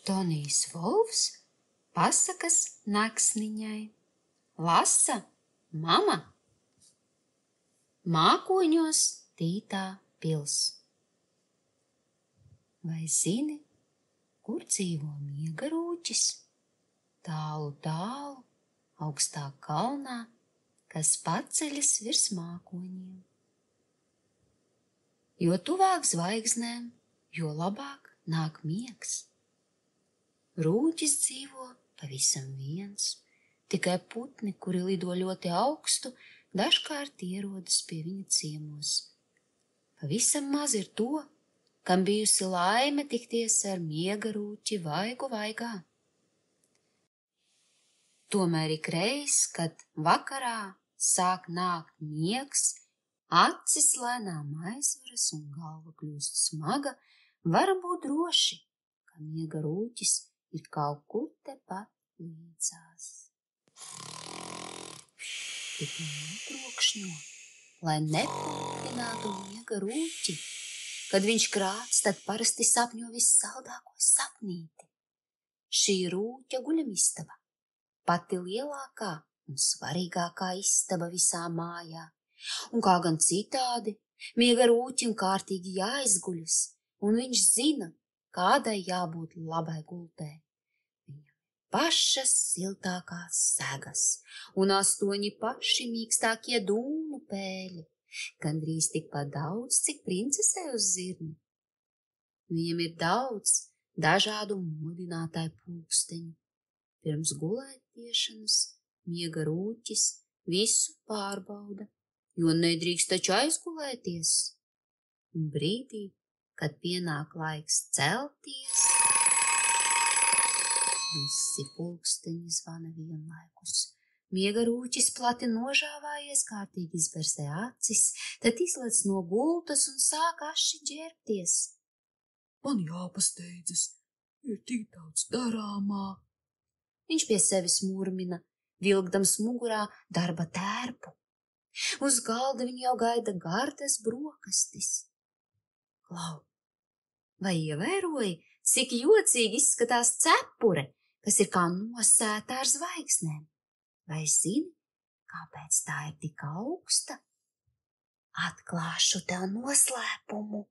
Tonijs Volfs pasakas naksniņai. Lasa mama. Mākoņos tītā pils. Vai zini, kur dzīvo miegarūķis? Tālu, tālu, augstā kalnā, kas paceļas virs mākoņiem. Jo tuvāk zvaigznēm, jo labāk nāk miegs. Rūķis dzīvo pavisam viens, tikai putni, kuri lido ļoti augstu, dažkārt ierodas pie viņa ciemos. Pavisam maz ir to, kam bijusi laime tikties ar miegarūķi vaigu vaigā. Tomēr ikreiz, kad vakarā sāk nākt miegs, acis lēnām aizveras un galva kļūst smaga, varam būt droši, ka miegarūķis ir kaut kur tepat līdzās. Tikai netrokšņo, lai nepulkinātu miegarūķi. Kad viņš krāc, tad parasti sapņo vissaldāko sapnīti. Šī rūķa guļamistaba, pati lielākā un svarīgākā istaba visā mājā. Un kā gan citādi, miegarūķim kārtīgi jāizguļas, un viņš zina, kādai jābūt labai gultē. Viņam pašas siltākās segas un 8 paši mīkstākie dūmu pēļi, gandrīz tikpat daudz, cik princesē uz zirni. Viņam ir daudz dažādu modinātāju pulksteņu. Pirms gulētiešanas miegarūķis visu pārbauda, jo nedrīkst taču aizgulēties. Un brīdī, kad pienāk laiks celties, visi pulksteņi zvana vienlaikus. Miegarūķis plati nožāvājies, kārtīgi izbersē acis, tad izlec no gultas un sāk aši ģērbties. Man jāpasteidzas, ir tik daudz darāmā. Viņš pie sevis murmina, vilkdams mugurā darba tērpu. Uz galda viņu jau gaida gardas brokastis. Klau, vai ievēroji, cik jocīgi izskatās cepure, kas ir kā nosēta ar zvaigznēm? Vai zini, kāpēc tā ir tik augsta? Atklāšu tev noslēpumu.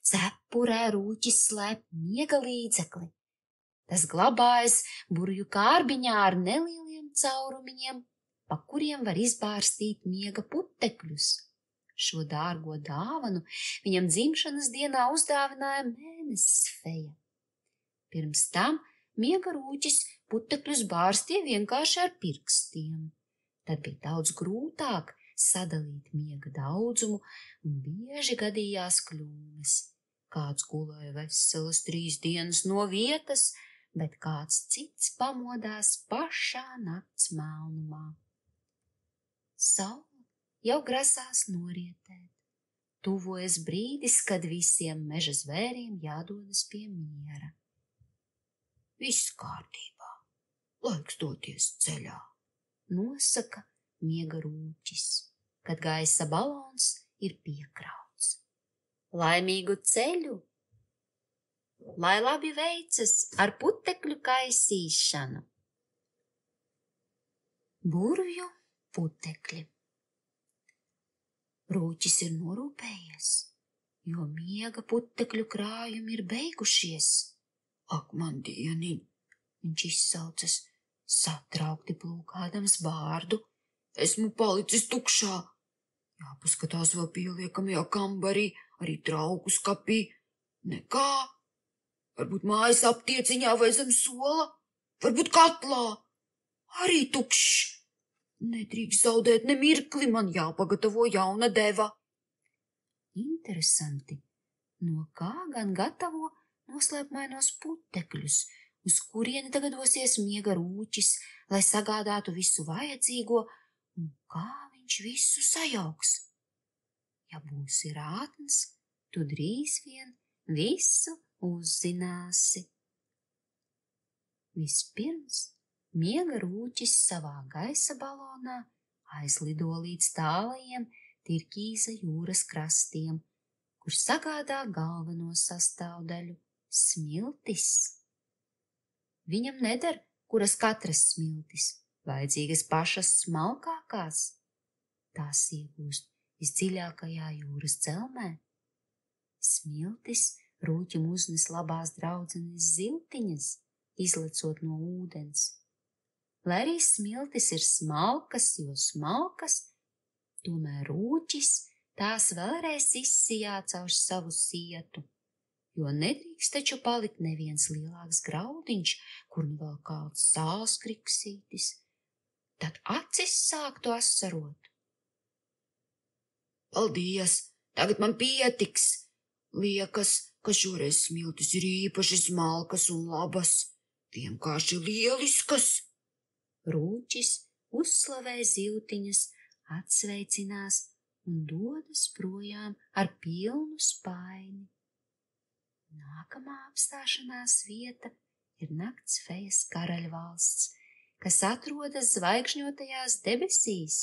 Cepurē rūķis slēp miega līdzekli. Tas glabājas burvju kārbiņā ar nelieliem caurumiņiem, pa kuriem var izbārstīt miega putekļus. Šo dārgo dāvanu viņam dzimšanas dienā uzdāvināja mēnesis feja. Pirms tam miegarūķis putekļus bārstīja vienkārši ar pirkstiem. Tad bija daudz grūtāk sadalīt miega daudzumu un bieži gadījās kļūmes. Kāds gulēja veselas 3 dienas no vietas, bet kāds cits pamodās pašā nakts melnumā. Saule jau grasās norietēt. Tuvojas brīdis, kad visiem meža zvēriem jādodas pie miera. Viss kārtībā, laiks doties ceļā, nosaka miegarūķis, kad gaisa balons ir piekrauts. Laimīgu ceļu! Lai labi veicas ar putekļu kaisīšanu! Burvju putekļi. Rūķis ir norūpējies, jo miega putekļu krājumi ir beigušies. Ak, man dieniņ, Viņš izsaucas, satraukti plūkādams bārdu. esmu palicis tukšā. Jāpaskatās vēl pieliekamajā kambarī, arī trauku skapī. Nekā. Varbūt mājas aptieciņā vai zem sola, varbūt katlā. Arī tukšs. Nedrīkst zaudēt ne mirkli, man jāpagatavo jauna deva. Interesanti, no kā gan gatavo noslēpmainos putekļus, uz kurieni tagad dosies miegarūķis, lai sagādātu visu vajadzīgo, un kā viņš visu sajauks. Ja būsi rātns, tu drīz vien visu uzzināsi. Vispirms miegarūķis savā gaisa balonā aizlido līdz tālajiem Tirkīza jūras krastiem, kur sagādā galveno sastāvdaļu – smiltis. Viņam neder, kuras katras smiltis, vajadzīgas pašas smalkākās. Tās iegūst visdziļākajā jūras celmē. Smiltis Rūķim uznes labās draudzenes ziltiņas, izlecot no ūdens. Lai arī smiltis ir smalkas, jo smalkas, tomēr Rūķis tās vēlreiz izsijā caur savu sietu, jo nedrīkst taču palikt neviens lielāks graudiņš, kur nu vēl kāds sāls kriksītis. Tad acis sāktu asarot. Paldies, tagad man pietiks. Liekas, ka šoreiz smiltis ir īpaši smalkas un labas, vienkārši lieliskas. Rūķis uzslavē ziltiņas, atsveicinās un dodas projām ar pilnu spaini. Nākamā apstāšanās vieta ir nakts fejas karaļvalsts, kas atrodas zvaigžņotajās debesīs.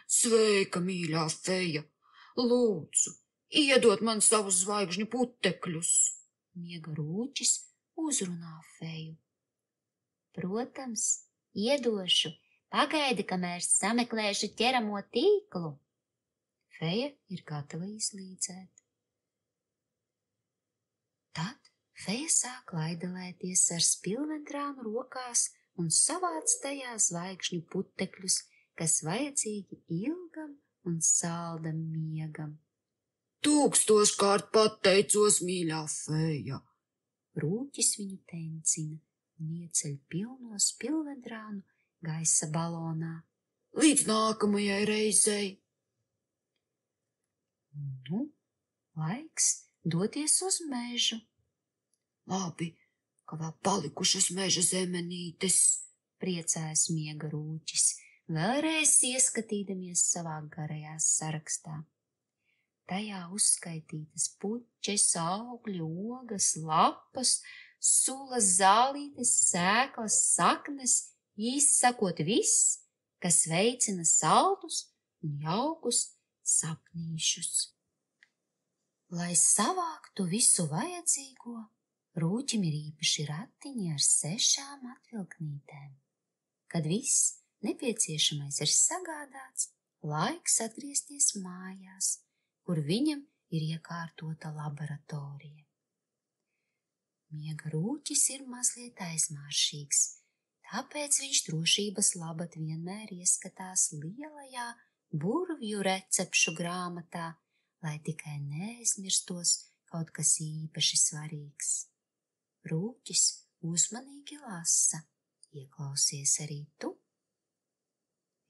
Sveika, mīļā feja! Lūdzu, iedod man savus zvaigžņu putekļus! Miega Rūķis uzrunā feju. Protams, iedošu. Pagaidi, kamēr sameklēšu ķeramo tīklu. Feja ir gatava izlīdzēt. Tad feja sāk laidelēties ar spilvendrānu rokās un savāc tajā zvaigžņu putekļus, kas vajadzīgi ilgam un saldam miegam. 1000 pateicos, mīļā feja! Rūķis viņu tencina un ieceļ pilno spilvendrānu gaisa balonā. Līdz nākamajai reizei! Nu, laiks doties uz mežu. Labi, ka vēl palikušas meža zemenītes, priecājas Miega Rūķis, vēlreiz ieskatīdamies savā garajā sarakstā. Tajā uzskaitītas puķes, augļi, ogas, lapas, sulas, zālītes, sēklas, saknes, īsi sakot viss, kas veicina saldus un jaukus sapnīšus. Lai savāktu visu vajadzīgo, Rūķim ir īpaši ratiņi ar 6 atvilknītēm. Kad viss nepieciešamais ir sagādāts, laiks atgriezties mājās, kur viņam ir iekārtota laboratorija. Miega Rūķis ir mazliet aizmāršīgs, tāpēc viņš drošības labad vienmēr ieskatās lielajā burvju recepšu grāmatā, lai tikai neaizmirstos kaut kas īpaši svarīgs. Rūķis uzmanīgi lasa, ieklausies arī tu.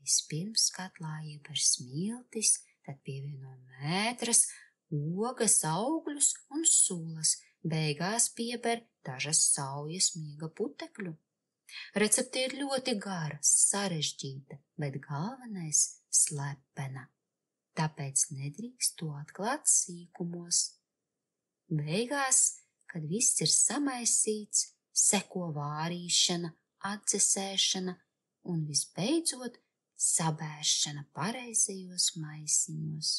Vispirms katlā ieber smiltis, tad pievieno mētras, ogas, augļus un sulas, beigās pieber dažas saujas miega putekļu. Recepte ir ļoti gara, sarežģīta, bet galvenais slepena, tāpēc nedrīkst to atklāt sīkumos. Beigās, kad viss ir samaisīts, seko vārīšana, atdzesēšana un visbeidzot sabēršana pareizajos maisiņos.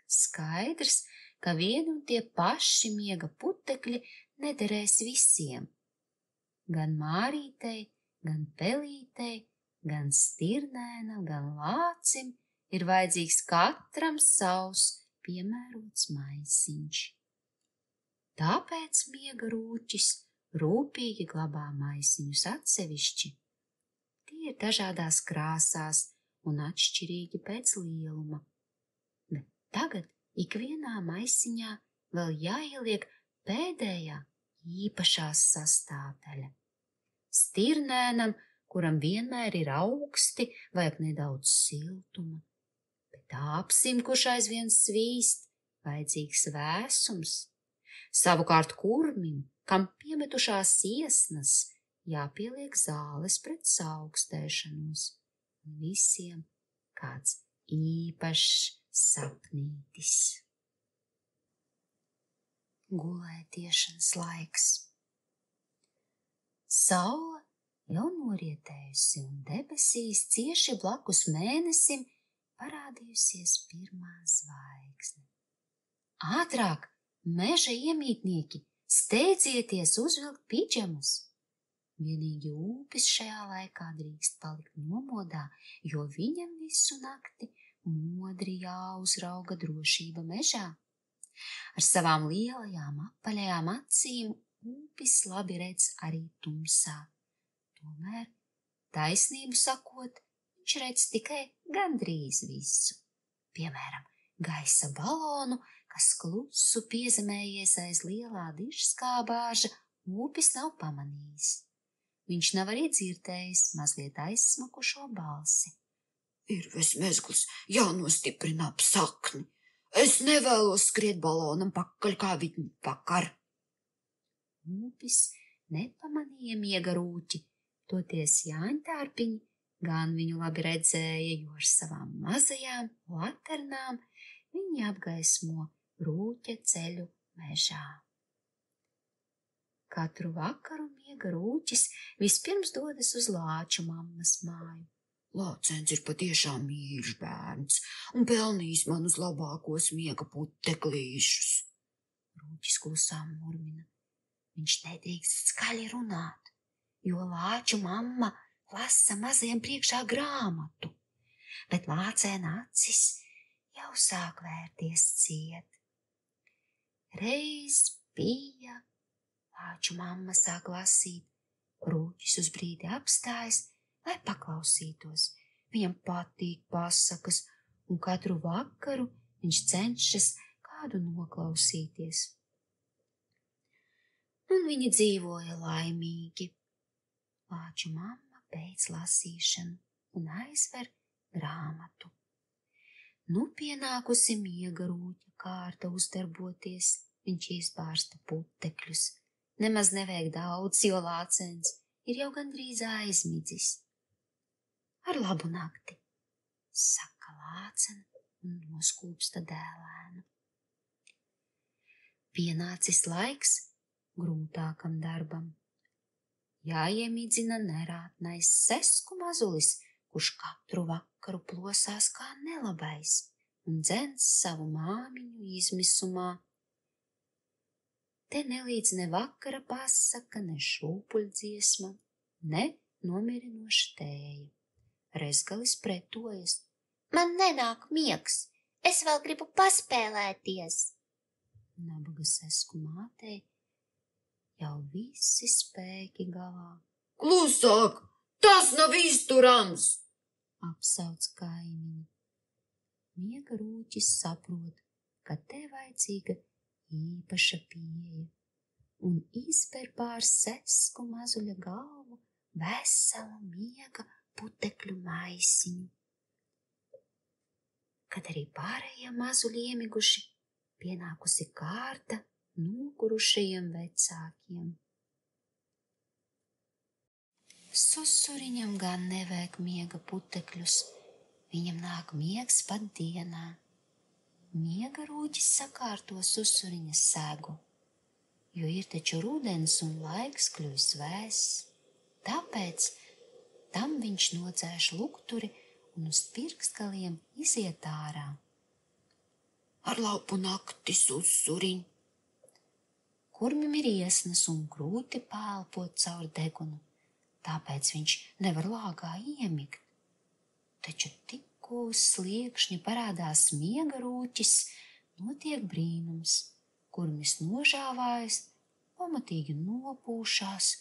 Skaidrs, ka vien un tie paši miega putekļi nederēs visiem. Gan Mārītei, gan Pelītei, gan Stirnēnam, gan Lācim ir vajadzīgs katram savs piemērots maisiņš. Tāpēc Miega Rūķis rūpīgi glabā maisiņus atsevišķi. Tie ir dažādās krāsās un atšķirīgi pēc lieluma. Bet tagad ikvienā maisiņā vēl jāieliek pēdējā īpašā sastāvdaļa. Stirnēnam, kuram vienmēr ir augsti, vajag nedaudz siltuma, bet āpsim, kurš aizvien svīst, vajadzīgs vēsums. Savukārt kurmim, kam piemetušās iesnas, jāpieliek zāles pret saaugstēšanos, un visiem kāds īpašs sapnītis. Gulētiešanas laiks. Saule jau norietējusi un debesīs cieši blakus mēnesim parādījusies pirmā zvaigzne. Ātrāk, meža iemītnieki, steidzieties uzvilkt pidžamas! Vienīgi Upis šajā laikā drīkst palikt nomodā, jo viņam visu nakti modri jāuzrauga drošība mežā. Ar savām lielajām apaļajām acīm Upis labi redz arī tumsā. Tomēr, taisnību sakot, viņš redz tikai gandrīz visu. Piemēram, gaisa balonu, kas klusu piezemējies aiz lielā dižskābāža, Upis nav pamanījis. Viņš nav arī dzirdējis mazliet aizsmakušo balsi. Ir vesmezgls jānostiprina ap sakni. Es nevēlos skriet balonam pakaļ kā viņu vakar. Upis nepamanīja miega rūķi, toties Jāņtārpiņi gan viņu labi redzēja, jo ar savām mazajām laternām viņi apgaismo rūķa ceļu mežā. Katru vakaru miega rūķis vispirms dodas uz Lāču mammas māju. Lācens ir patiešām mīļš bērns un pelnījis man uz labākos miega puteklīšus. Rūķis klusām murmina. Viņš nedrīkst skaļi runāt, jo Lāču mamma lasa mazajam priekšā grāmatu, bet Lācēna acis jau sāk vērties ciet. Reiz bija, Lāču mamma sāk lasīt, Rūķis uz brīdi apstājas, lai paklausītos. Viņam patīk pasakas, un katru vakaru viņš cenšas kādu noklausīties. Un viņi dzīvoja laimīgi. Lāču mamma beidz lasīšanu un aizver grāmatu. Nu pienākusi miega rūķa kārta uzdarboties, viņš izbārsta putekļus. Nemaz nevajag daudz, jo Lācens ir jau gandrīz aizmidzis. Ar labu nakti, saka Lācena un noskūpsta dēlēnu. Pienācis laiks grūtākam darbam. Jāiemidzina nerātnais Sesku mazulis, kurš katru vakaru plosās kā nelabais un dzens savu māmiņu izmisumā. Te nelīdz ne vakara pasaka, ne šūpuļdziesma, ne nomierinoša tēja. Rezgalis pretojas. Man nenāk miegs, es vēl gribu paspēlēties. Nabaga Sesku mātei jau visi spēki galā. Klusāk, tas nav izturams! Apsauc kaimiņi. Miega rūķis saprot, ka te vajadzīga īpaša pieeja, un izber pār Sesku mazuļa galvu veselu miega putekļu maisiņu. Kad arī pārējie mazuļi iemiguši, pienākusi kārta nogurušajiem vecākiem. Susuriņam gan nevajag miega putekļus, viņam nāk miegs pat dienā. Miega rūķis sakārto susuriņa segu, jo ir taču rudens un laiks kļūst vēss. Tāpēc tam viņš nocēš lukturi un uz pirkstgaliem iziet ārā. Ar labu nakti, susuriņ! Kurmim ir iesnas un grūti pēlpot caur degunu, tāpēc viņš nevar lāgā iemigt. Taču tikko uz sliekšņa parādās miega rūķis, notiek brīnums. Kurmis nožāvājas, pamatīgi nopūšās,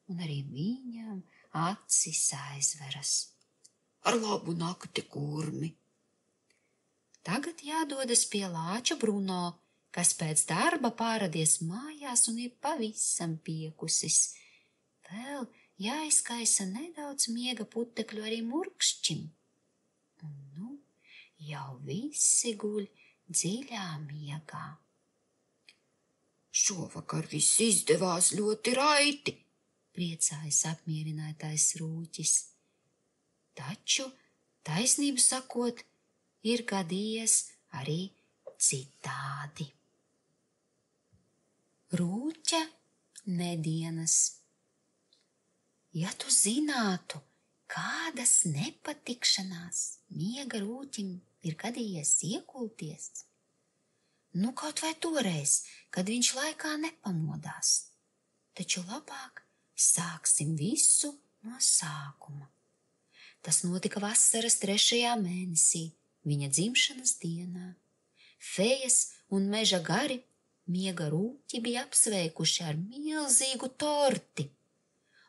un arī viņam acis aizveras. Ar labu nakti, kurmi! Tagad jādodas pie Lāča Bruno, kas pēc darba pāradies mājās un ir pavisam piekusis. Vēl jāizkaisa nedaudz miega putekļu arī murkšķim. Un nu jau visi guļ dziļā miegā. Šovakar viss izdevās ļoti raiti, priecājas apmierinātais rūķis. Taču, taisnību sakot, ir gadījies arī citādi. Rūķa nedienas. Ja tu zinātu, kādas nepatikšanās miega rūķim ir gadījies iekulties, kaut vai toreiz, kad viņš laikā nepamodās, taču labāk Sāksim visu no sākuma. Tas notika vasaras 3. mēnesī, viņa dzimšanas dienā. Fejas un meža gari miega rūķi bija apsveikuši ar milzīgu torti.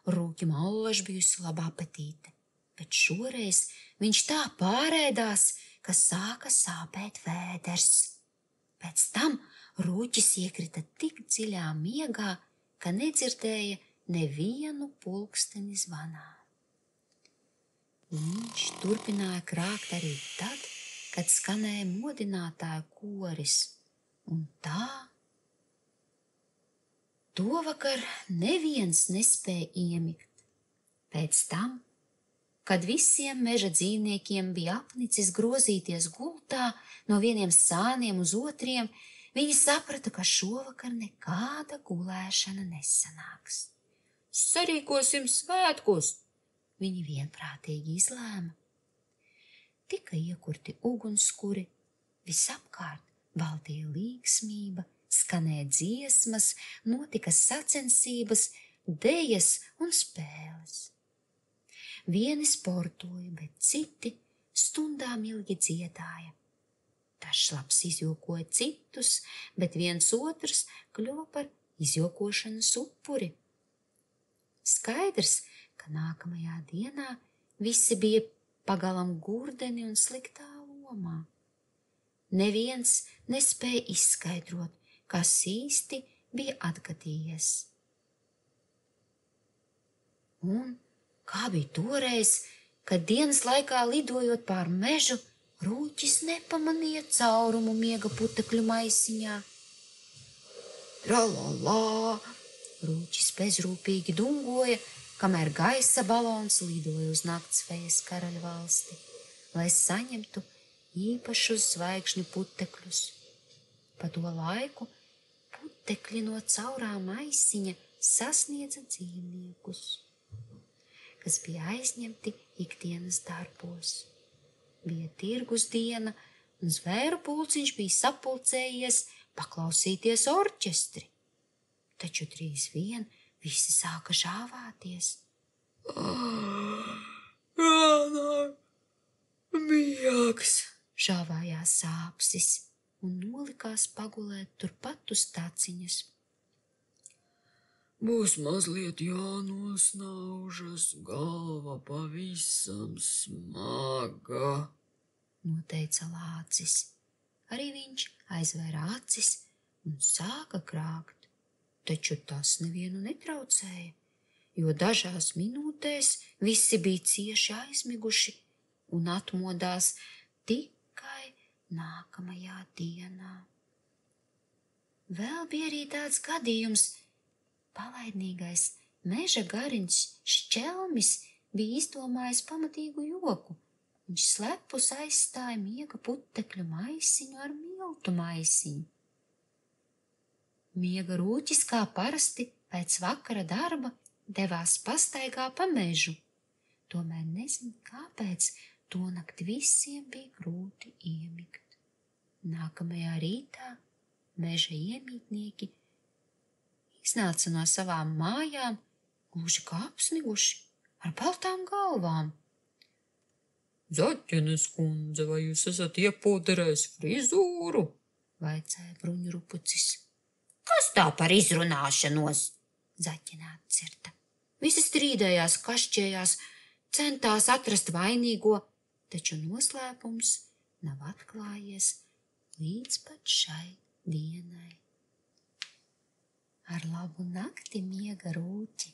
Rūķim allaž bijusi laba apetīte, bet šoreiz viņš tā pārēdās, ka sāka sāpēt vēders. Pēc tam rūķis iekrita tik dziļā miegā, ka nedzirdēja nevienu pulksteni zvanā. Viņš turpināja krākt arī tad, kad skanēja modinātāja koris, un tā. Tovakar neviens nespēja iemigt. Pēc tam, kad visiem meža dzīvniekiem bija apnicis grozīties gultā no vieniem sāniem uz otriem, viņi saprata, ka šovakar nekāda gulēšana nesanāks. Sarīkosim svētkus, viņi vienprātīgi izlēma. Tika iekurti ugunskuri, visapkārt valdīja līgsmība, skanēja dziesmas, notika sacensības, dejas un spēles. Vieni sportoja, bet citi stundām ilgi dziedāja. Dažs labs izjokoja citus, bet viens otrs kļuva par izjokošanas upuri. Skaidrs, ka nākamajā dienā visi bija pagalam gurdeni un sliktā lomā. Neviens nespēja izskaidrot, kas īsti bija atgadījies. Un kā bija toreiz, kad dienas laikā lidojot pār mežu, rūķis nepamanīja caurumu miega putekļu maisiņā. Tralalā! Rūķis bezrūpīgi dungoja, kamēr gaisa balons lidoja uz naktsfejas karaļvalsti, lai saņemtu īpašus zvaigžņu putekļus. Pa to laiku putekļi no caurā maisiņa sasniedza dzīvniekus, kas bija aizņemti ikdienas darbos. Bija tirgus diena, un zvēru pulciņš bija sapulcējies paklausīties orķestri. Taču drīz vien visi sāka žāvāties. Miegs, žāvājās Sāpsis un nolikās pagulēt turpat uz taciņas. Būs mazliet jānosnaužas, galva pavisam smaga, noteica Lācis. Arī viņš aizvēra acis un sāka krākt. Taču tas nevienu netraucēja, jo dažās minūtēs visi bija cieši aizmiguši un atmodās tikai nākamajā dienā. Vēl bija arī tāds gadījums. Palaidnīgais meža gariņš Šķelmis bija izdomājis pamatīgu joku. Viņš slepus aizstāja miega putekļu maisiņu ar miltu maisiņu. Miega rūķis, kā parasti, pēc vakara darba devās pastaigā pa mežu. Tomēr nezinu, kāpēc tonakt visiem bija grūti iemigt. Nākamajā rītā meža iemītnieki iznāca no savām mājām, gluži kā apsniguši, ar baltām galvām. Zaķenes kundze, vai jūs esat iepūderējis frizūru? Vaicāja bruņurupucis. Kas tā par izrunāšanos? Zaķene atcirta. Visi strīdējās, kašķējās, centās atrast vainīgo, taču noslēpums nav atklājies līdz pat šai dienai. Ar labu nakti, miega rūķi.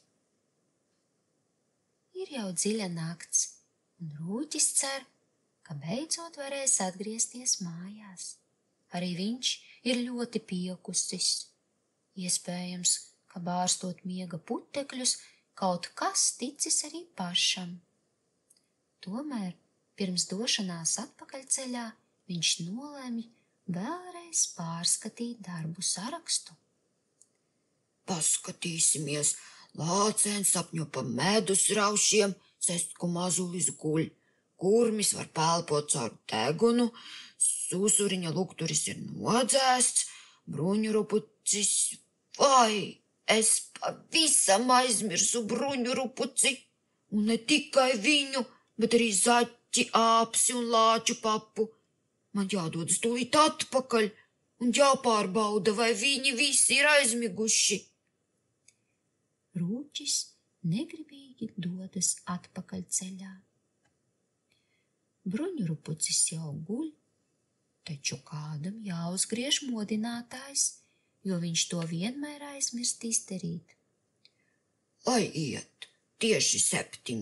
Ir jau dziļa nakts, un rūķis cer, ka beidzot varēs atgriezties mājās. Arī viņš ir ļoti piekusis. Iespējams, ka bārstot miega putekļus, kaut kas ticis arī pašam. Tomēr pirms došanās atpakaļceļā viņš nolēma vēlreiz pārskatīt darbu sarakstu. Paskatīsimies, Lācēns sapņo pa medus raušiem, Sestku mazulis guļ, Kurmis var pelpot caur degunu, Susuriņa lukturis ir nodzēsts, Bruņurupucis vai Es pavisam aizmirsu bruņu rupuci, un ne tikai viņu, bet arī zaķi, āpsi un lāču papu. Man jādodas tūlīt atpakaļ un jāpārbauda, vai viņi visi ir aizmiguši. Rūķis negribīgi dodas atpakaļ ceļā. Bruņurupucis jau guļ, taču kādam jāuzgriež modinātājs, jo viņš to vienmēr aizmirst izdarīt. Lai iet tieši 7,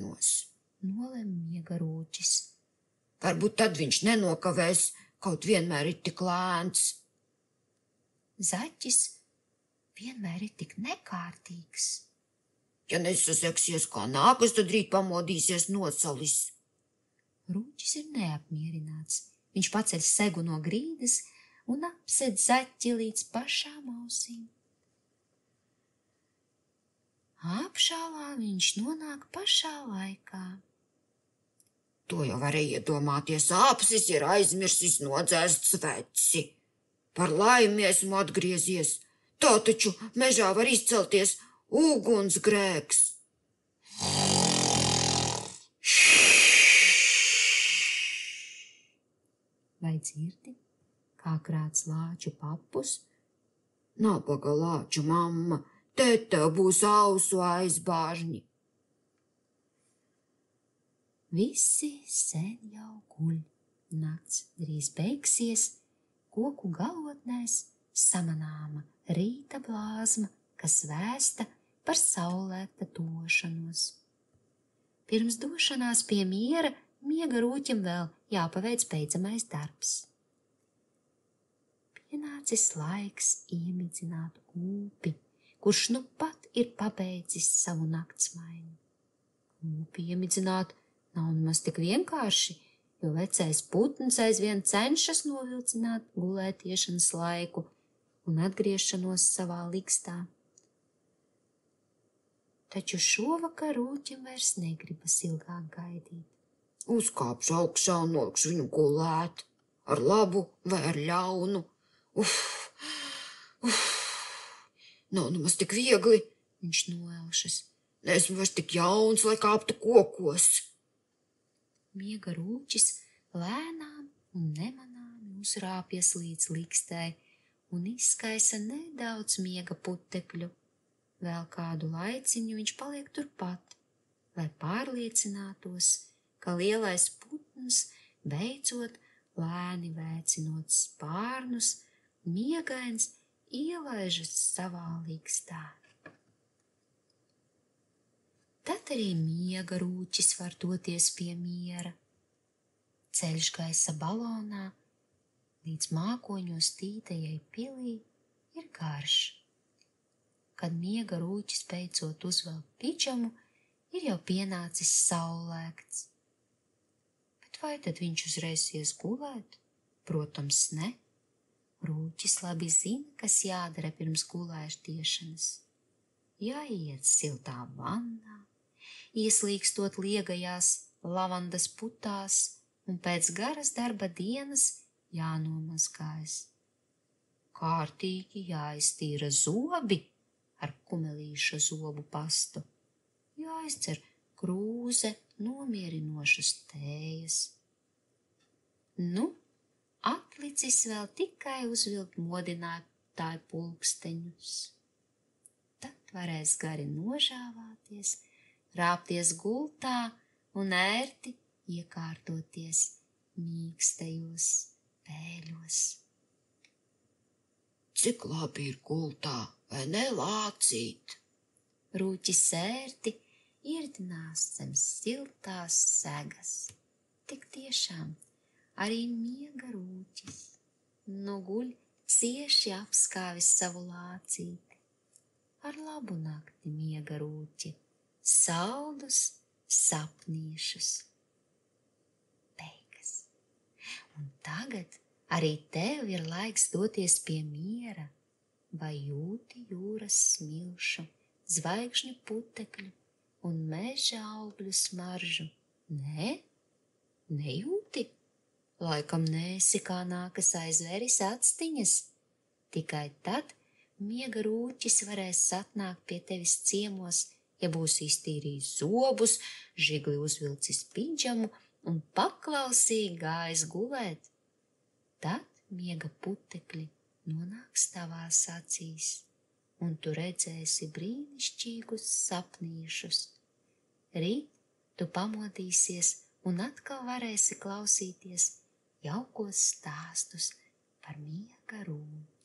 Nolem miega rūķis. varbūt tad viņš nenokavēs, kaut vienmēr ir tik lēns. Zaķis vienmēr ir tik nekārtīgs. Ja nesaseksies kā nākas, tad rīt pamodīsies nosalis. Rūķis ir neapmierināts. Viņš paceļ segu no grīdas un apsedz zaķi līdz pašām ausīm. Apšālā viņš nonāk pašā laikā. To jau varēja iedomāties, āpsis ir aizmirsis nodzēst sveci. Par laimi esmu atgriezies, tā taču mežā var izcelties ugunsgrēks. Vai dzirdi, kā krāc lāču papus? Nabaga lāču mamma, te tev būs ausu aizbāžņi. Visi sen jau guļ. Nakts drīz beigsies, koku galotnēs samanāma rīta blāzma, kas vēsta par saulēkta došanos. Pirms došanās pie miera miega rūķim vēl jāpaveic beidzamais darbs. Pienācis laiks iemidzināt ūpi, kurš nu pat ir pabeidzis savu naktsmaiņu. Ūpi iemidzināt nav nemaz tik vienkārši, jo vecais putns aizvien cenšas novilcināt gulētiešanas laiku un atgriešanos savā ligstā. Taču šovakar rūķim vairs negribas ilgāk gaidīt. Uzkāpšu augšā un nolikšu viņu gulēt, ar labu vai ar ļaunu. Nav nemaz tik viegli, viņš noelšas. Neesmu vairs tik jauns, lai kāptu kokos. Miega rūķis lēnām un nemanāmi uzrāpjas līdz ligstei un izskaisa nedaudz miega putekļu. Vēl kādu laiciņu viņš paliek turpat, lai pārliecinātos, ka lielais putns beidzot lēni vēcinot spārnus, miegains ielaižas savā ligstā. Tad arī miega rūķis var doties pie miera. Ceļš gaisa balonā līdz mākoņos tītajai pilī ir garš. Kad miega rūķis beidzot uzvelk pidžamu, ir jau pienācis saulēkts. Bet vai tad viņš uzreiz ies gulēt? Protams, ne. Rūķis labi zina, kas jādara pirms gulēšanas. Jāiet siltā vannā, ieslīkstot liegajās lavandas putās un pēc garas darba dienas jānomazgājas. Kārtīgi jāiztīra zobi ar kumelīša zobu pastu, jāizdzer krūze nomierinošas tējas. Nu, atlicis vēl tikai uzvilkt modinātāju pulksteņus. Tad varēs gari nožāvāties, rāpties gultā un ērti iekārtoties mīkstajos pēļos. Cik labi ir gultā, vai ne, Lācīt? Rūķis ērti ieridinās zem siltās segas. Tik tiešām arī miega rūķis. Nu guļ cieši apskāvis savu Lācīti. Ar labu nakti, miega rūķi, saldus sapnīšus. Beigas. Un tagad arī tev ir laiks doties pie miera, vai jūti jūras smilšu, zvaigžņu putekļu un meža augļu smaržu. Nē? Nejūti? Laikam neesi kā nākas aizvēris actiņas. Tikai tad, miega rūķis varēs atnākt pie tevis ciemos, ja būsi iztīrījis zobus, žigli uzvilcis pidžamu un paklausīgi gājis gulēt. Tad miega putekļi nonāks tavās acīs, un tu redzēsi brīnišķīgus sapnīšus. Rīt tu pamodīsies un atkal varēsi klausīties jaukos stāstus par miega rūķi.